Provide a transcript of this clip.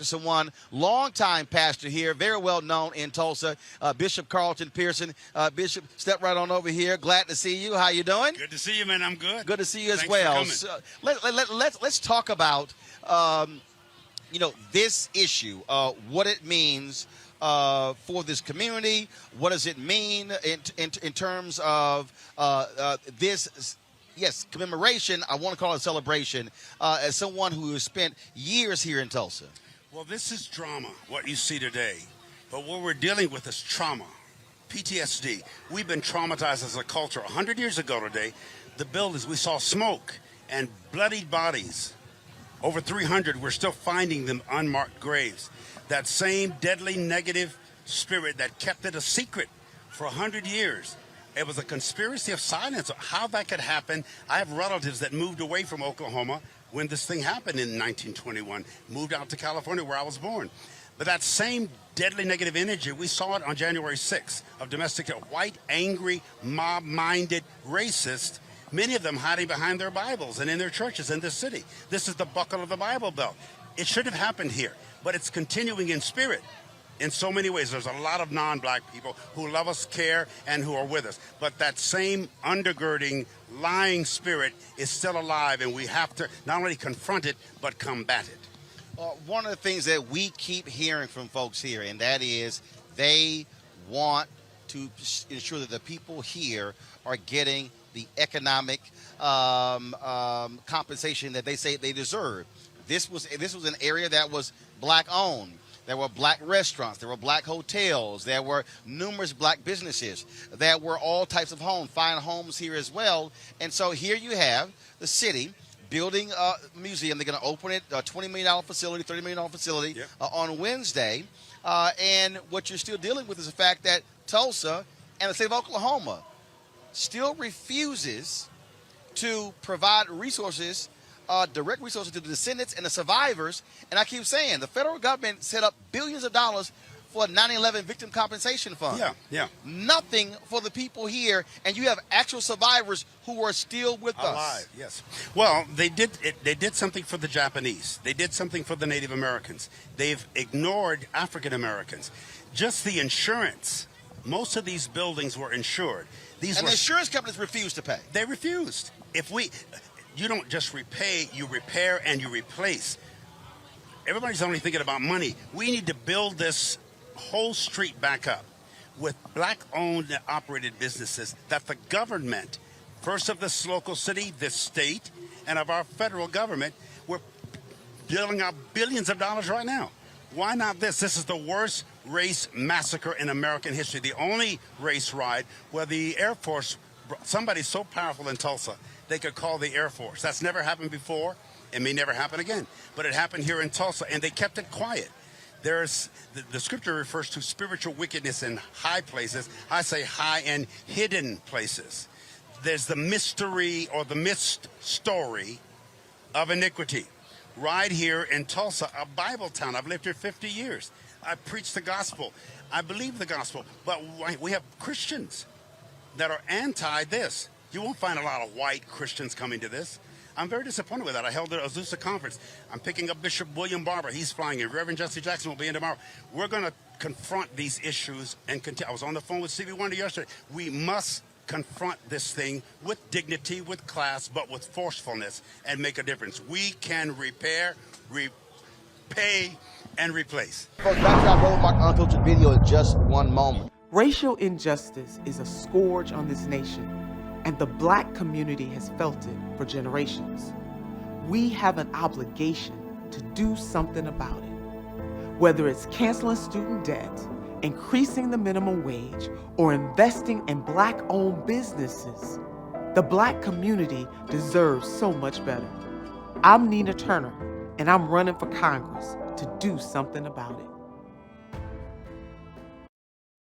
someone, longtime pastor here, very well known in Tulsa, Bishop Carlton Pearson. Bishop, step right on over here. Glad to see you. How you doing? Good to see you, man. I'm good. Good to see you as Thanks well. For So, let's talk about this issue, what it means for this community. What does it mean in terms of this? Yes, commemoration. I want to call it a celebration. As someone who has spent years here in Tulsa. Well, this is drama, what you see today. But what we're dealing with is trauma, PTSD. We've been traumatized as a culture. 100 years ago today, the buildings, we saw smoke and bloodied bodies. Over 300, we're still finding them unmarked graves. That same deadly negative spirit that kept it a secret for 100 years. It was a conspiracy of silence. How that could happen. I have relatives that moved away from Oklahoma when this thing happened in 1921, moved out to California where I was born. But that same deadly negative energy, we saw it on January 6th of domestic, white, angry, mob-minded racists, many of them hiding behind their Bibles and in their churches in this city. This is the buckle of the Bible Belt. It should have happened here, but it's continuing in spirit. In so many ways, there's a lot of non-black people who love us, care, and who are with us. But that same undergirding, lying spirit is still alive, and we have to not only confront it, but combat it. One of the things that we keep hearing from folks here, and that is they want to ensure that the people here are getting the economic compensation that they say they deserve. This was an area that was black-owned. There were black restaurants. There were black hotels. There were numerous black businesses. There were all types of homes, fine homes here as well. And so here you have the city building a museum. They're going to open it, a $20 million facility, $30 million facility on Wednesday. And what you're still dealing with is the fact that Tulsa and the state of Oklahoma still refuses to provide resources, direct resources to the descendants and the survivors. And I keep saying the federal government set up billions of dollars for a 9/11 victim compensation fund. Yeah. Nothing for the people here, and you have actual survivors who are still with us. Alive, yes. Well, they did something for the Japanese. They did something for the Native Americans. They've ignored African Americans. Just the insurance. Most of these buildings were insured. The insurance companies refused to pay. They refused. You don't just repay, you repair and you replace. Everybody's only thinking about money. We need to build this whole street back up with black-owned and operated businesses that the government, first of this local city, this state, and of our federal government, we're dealing out billions of dollars right now. Why not this? This is the worst race massacre in American history. The only race ride where the Air Force, somebody so powerful in Tulsa, they could call the Air Force. That's never happened before. It may never happen again. But it happened here in Tulsa, and they kept it quiet. There's the scripture refers to spiritual wickedness in high places. I say high and hidden places. There's the mystery or the mist story of iniquity. Right here in Tulsa, a Bible town. I've lived here 50 years. I preach the gospel. I believe the gospel. But we have Christians that are anti this. You won't find a lot of white Christians coming to this. I'm very disappointed with that. I held the Azusa conference. I'm picking up Bishop William Barber. He's flying in. Reverend Jesse Jackson will be in tomorrow. We're going to confront these issues and continue. I was on the phone with Stevie Wonder yesterday. We must confront this thing with dignity, with class, but with forcefulness and make a difference. We can repair, repay, and replace. Folks, back to our Roland Martin unfiltered video in just one moment. Racial injustice is a scourge on this nation, and the black community has felt it for generations. We have an obligation to do something about it. Whether it's canceling student debt, increasing the minimum wage, or investing in black-owned businesses, the black community deserves so much better. I'm Nina Turner, and I'm running for Congress to do something about it.